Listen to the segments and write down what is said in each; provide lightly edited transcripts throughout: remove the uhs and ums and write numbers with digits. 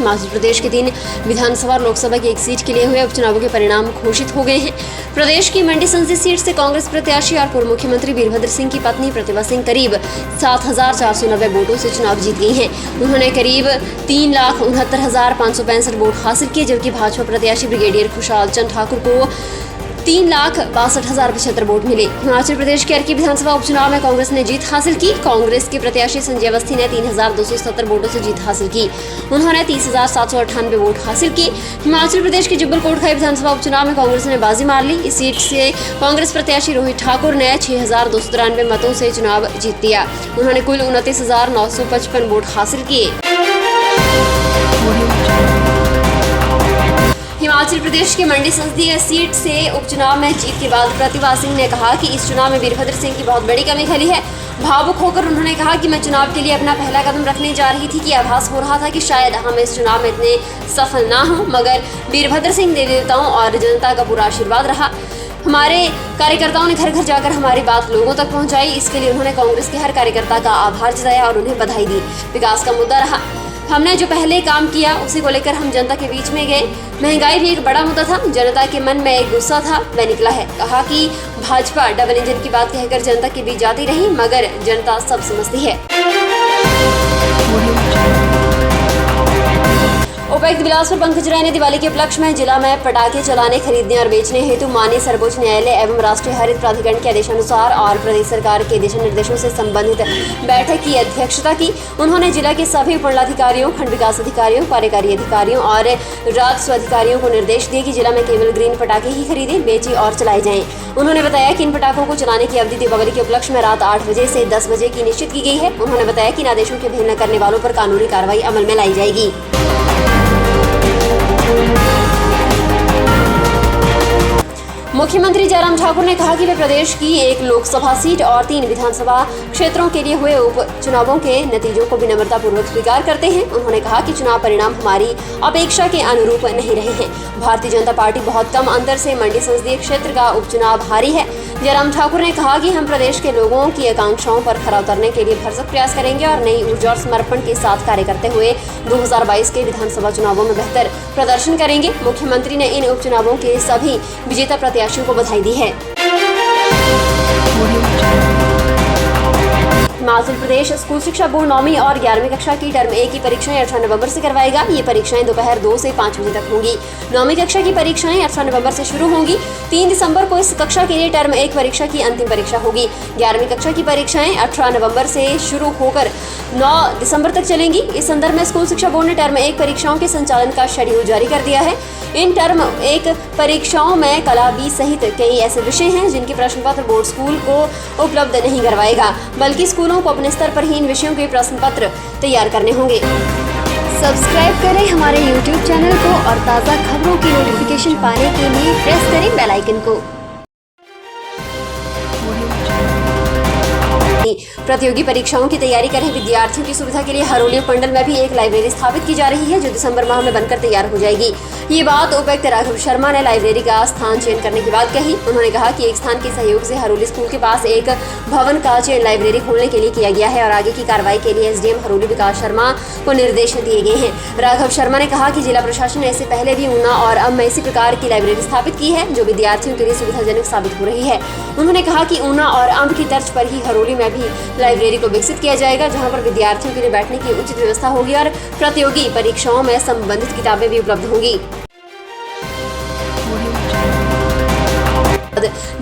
हिमाचल प्रदेश के 3 विधानसभा और लोकसभा की 1 सीट के लिए हुए उपचुनावों के परिणाम घोषित हो गए हैं। प्रदेश की मंडी संसदीय सीट से कांग्रेस प्रत्याशी और पूर्व मुख्यमंत्री वीरभद्र सिंह की पत्नी प्रतिभा सिंह करीब 7,490 वोटों से चुनाव जीत गई हैं। उन्होंने करीब 3,69,565 वोट हासिल किए, जबकि भाजपा प्रत्याशी ब्रिगेडियर खुशहाल चंद ठाकुर को 3,62,075 वोट मिले। हिमाचल प्रदेश के अर्की विधानसभा उपचुनाव में कांग्रेस ने जीत हासिल की। कांग्रेस के प्रत्याशी संजय अवस्थी ने 3,270 वोटों से जीत हासिल की। उन्होंने 30,798 वोट हासिल किए। हिमाचल प्रदेश के जुब्बल कोटखाई विधानसभा उपचुनाव में कांग्रेस ने बाजी मार ली। इस सीट से कांग्रेस प्रत्याशी रोहित ठाकुर ने 6,293 मतों से चुनाव जीत लिया। उन्होंने कुल 29,955 वोट हासिल किए। हिमाचल प्रदेश के मंडी संसदीय सीट से उपचुनाव में जीत के बाद प्रतिभा सिंह ने कहा कि इस चुनाव में वीरभद्र सिंह की बहुत बड़ी कमी खली है। भावुक होकर उन्होंने कहा कि मैं चुनाव के लिए अपना पहला कदम रखने जा रही थी कि आभास हो रहा था कि शायद हम इस चुनाव में इतने सफल ना हों, मगर वीरभद्र सिंह देवी देवताओं और जनता का पूरा आशीर्वाद रहा। हमारे कार्यकर्ताओं ने घर घर जाकर हमारी बात लोगों तक पहुंचाई। इसके लिए उन्होंने कांग्रेस के हर कार्यकर्ता का आभार जताया और उन्हें बधाई दी। विकास का मुद्दा रहा। हमने जो पहले काम किया उसी को लेकर हम जनता के बीच में गए। महंगाई भी एक बड़ा मुद्दा था। जनता के मन में एक गुस्सा था, वह निकला है। कहा कि भाजपा डबल इंजन की बात कहकर जनता के बीच जाती रही, मगर जनता सब समझती है। उपायुक्त बिलासपुर पंकज राय ने दिवाली के उपलक्ष्य में जिला में पटाखे चलाने, खरीदने और बेचने हेतु माननीय सर्वोच्च न्यायालय एवं राष्ट्रीय हरित प्राधिकरण के आदेशानुसार और प्रदेश सरकार के दिशा निर्देशों से संबंधित बैठक की अध्यक्षता की। उन्होंने जिला के सभी उपमंडलाधिकारियों, खंड विकास अधिकारियों, कार्यकारी अधिकारियों और राजस्व अधिकारियों को निर्देश दिए कि जिला में केवल ग्रीन पटाखे ही खरीदे, बेचे और चलाए जाएं। उन्होंने बताया कि इन पटाखों को चलाने की अवधि दीपावली के उपलक्ष्य में रात 8 बजे से 10 बजे की निश्चित की गई है। उन्होंने बताया कि इन आदेशों के भेद न करने वालों पर कानूनी कार्रवाई अमल में लाई जाएगी। मुख्यमंत्री जयराम ठाकुर ने कहा कि वे प्रदेश की 1 लोकसभा सीट और 3 विधानसभा क्षेत्रों के लिए हुए उपचुनावों के नतीजों को विनम्रतापूर्वक स्वीकार करते हैं। उन्होंने कहा कि चुनाव परिणाम हमारी अपेक्षा के अनुरूप नहीं रहे हैं। भारतीय जनता पार्टी बहुत कम अंतर से मंडी संसदीय क्षेत्र का उपचुनाव हारी है। जयराम ठाकुर ने कहा कि हम प्रदेश के लोगों की आकांक्षाओं पर खरा उतरने के लिए भरसक प्रयास करेंगे और नई ऊर्जा और समर्पण के साथ कार्य करते हुए 2022 के विधानसभा चुनावों में बेहतर प्रदर्शन करेंगे। मुख्यमंत्री ने इन उपचुनावों के सभी विजेता प्रत्याशियों को बधाई दी है। हिमाचल प्रदेश स्कूल शिक्षा बोर्ड 9वीं और 11वीं कक्षा की टर्म 1 की परीक्षाएं 18 नवंबर से करवाएगा। ये परीक्षाएं दोपहर 2 से 5 बजे तक होंगी। 9वीं कक्षा की परीक्षाएं 18 नवंबर से शुरू होंगी। 3 दिसंबर को इस कक्षा के लिए टर्म 1 परीक्षा की अंतिम परीक्षा होगी। 11वीं कक्षा की परीक्षाएं 18 नवंबर से शुरू होकर 9 दिसंबर तक चलेंगी। इस संदर्भ में स्कूल शिक्षा बोर्ड ने टर्म 1 परीक्षाओं के संचालन का शेड्यूल जारी कर दिया है। इन टर्म 1 परीक्षाओं में कला बी सहित कई ऐसे विषय हैं जिनके प्रश्न पत्र बोर्ड स्कूल को उपलब्ध नहीं करवाएगा, बल्कि स्कूलों को अपने स्तर पर ही इन विषयों के प्रश्न पत्र तैयार करने होंगे। सब्सक्राइब करें हमारे YouTube चैनल को और ताज़ा खबरों की नोटिफिकेशन पाने के लिए प्रेस करें बेल आइकन को। प्रतियोगी परीक्षाओं की तैयारी कर रहे विद्यार्थियों की सुविधा के लिए हरोली उपमंडल में भी एक लाइब्रेरी स्थापित की जा रही है, जो दिसंबर माह में बनकर तैयार हो जाएगी। ये बात उपायुक्त राघव शर्मा ने लाइब्रेरी का स्थान चयन करने के बाद कही। उन्होंने कहा कि एक स्थान के सहयोग से हरोली स्कूल के पास एक भवन का चयन लाइब्रेरी खोलने के लिए किया गया है और आगे की कार्रवाई के लिए SDM हरोली विकास शर्मा को निर्देश दिए गए हैं। राघव शर्मा ने कहा कि जिला प्रशासन ने इससे पहले भी ऊना और अब में इसी प्रकार की लाइब्रेरी स्थापित की है, जो विद्यार्थियों के लिए सुविधाजनक साबित हो रही है। उन्होंने कहा कि ऊना और अम्ब की तर्ज पर ही हरोली में भी लाइब्रेरी को विकसित किया जाएगा, जहां पर विद्यार्थियों के लिए बैठने की उचित व्यवस्था होगी और प्रतियोगी परीक्षाओं में संबंधित किताबें भी उपलब्ध होंगी।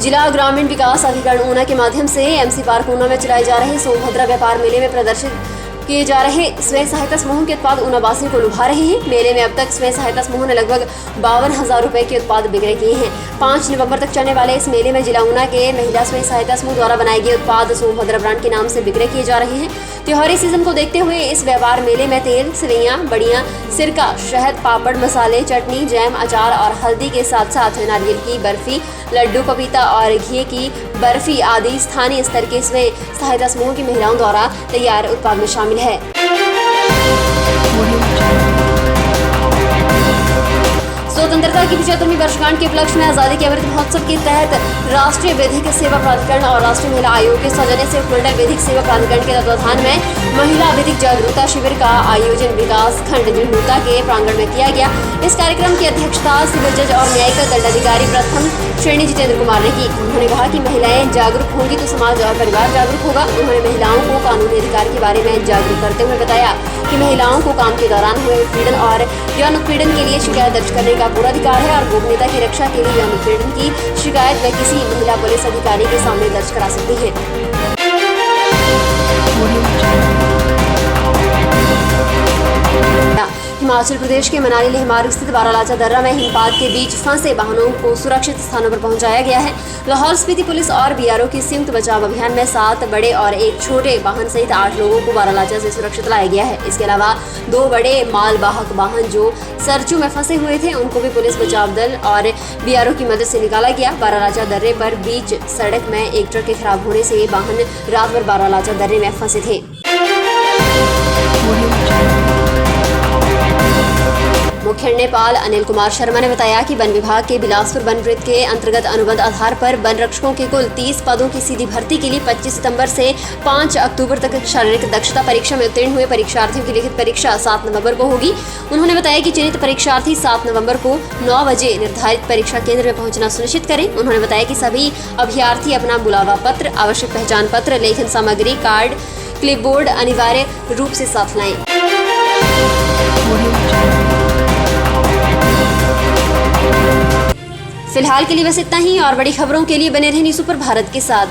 जिला ग्रामीण विकास अभिकरण ऊना के माध्यम से MC पार्क ऊना में चलाए जा रहे सोनभद्रा व्यापार मेले में प्रदर्शित किए जा रहे स्वयं सहायता समूह के उत्पाद ऊना वासियों को लुभा रहे हैं। मेले में अब तक स्वयं सहायता समूह ने लगभग 52,000 रुपए के उत्पाद विक्रय किए हैं। 5 नवंबर तक चलने वाले इस मेले में जिला ऊना के महिला स्वयं सहायता समूह द्वारा बनाए गए उत्पाद सोनभद्रा ब्रांड के नाम से विक्रय किए जा रहे हैं। त्योहारी सीजन को देखते हुए इस व्यापार मेले में तेल, सेवइयां, बड़ियां, सिरका, शहद, पापड़, मसाले, चटनी, जैम, अचार और हल्दी के साथ साथ नारियल की बर्फी, लड्डू, पपीता और घी की बर्फी आदि स्थानीय स्तर के स्वयं सहायता समूह की महिलाओं द्वारा तैयार उत्पाद में शामिल है। स्वतंत्रता की 75वीं वर्षगांठ के उपलक्ष्य में आजादी के अमृत महोत्सव के तहत राष्ट्रीय विधिक सेवा प्राधिकरण और राष्ट्रीय महिला आयोग के सौजन्य से उपमंडल विधिक सेवा प्राधिकरण के तत्वाधान में महिला विधिक जागरूकता शिविर का आयोजन विकास खंड झंडूता के प्रांगण में किया गया। इस कार्यक्रम की अध्यक्षता सिविल जज और न्यायिक दंडाधिकारी प्रथम श्रेणी जितेंद्र कुमार ने की। उन्होंने कहा कि महिलाएं जागरूक होंगी तो समाज और परिवार जागरूक होगा। उन्होंने महिलाओं को कानूनी अधिकार के बारे में जागरूक करते हुए बताया कि महिलाओं को काम के दौरान हुए उत्पीड़न और यौन उत्पीड़न के लिए शिकायत दर्ज करने का पूरा अधिकार है और गोपनीयता की रक्षा के लिए यौन उत्पीड़न की शिकायत वे किसी महिला पुलिस अधिकारी के सामने दर्ज करा सकती है। हिमाचल प्रदेश के मनाली लेह मार्ग स्थित बारालाचा दर्रा में हिमपात के बीच फंसे वाहनों को सुरक्षित स्थानों पर पहुंचाया गया है। लाहौल स्पीति पुलिस और बीआरओ की संयुक्त बचाव अभियान में 7 बड़े और एक छोटे वाहन सहित 8 लोगों को बारालाचा से सुरक्षित लाया गया है। इसके अलावा 2 बड़े मालवाहक वाहन जो सरचू में फंसे हुए थे उनको भी पुलिस बचाव दल और बीआरओ की मदद से निकाला गया। बारालाचा दर्रे पर बीच सड़क में एक ट्रक के खराब होने से वाहन रात भर बारालाचा दर्रे में फंसे थे। मुख्य नेपाल अनिल कुमार शर्मा ने बताया कि वन विभाग के बिलासपुर वन वृत्त के अंतर्गत अनुबंध आधार पर वन रक्षकों के कुल 30 पदों की सीधी भर्ती के लिए 25 सितंबर से 5 अक्टूबर तक शारीरिक दक्षता परीक्षा में उत्तीर्ण हुए परीक्षार्थियों की लिखित परीक्षा 7 नवंबर को होगी। उन्होंने बताया कि चयनित परीक्षार्थी 7 नवंबर को 9 बजे निर्धारित परीक्षा केंद्र में पहुंचना सुनिश्चित करें। उन्होंने बताया कि सभी अभ्यर्थी अपना बुलावा पत्र, आवश्यक पहचान पत्र, लेखन सामग्री, कार्ड, क्लिपबोर्ड अनिवार्य रूप से साथ लाएं। फिलहाल के लिए बस इतना ही और बड़ी खबरों के लिए बने रहें न्यूज़ सुपर भारत के साथ।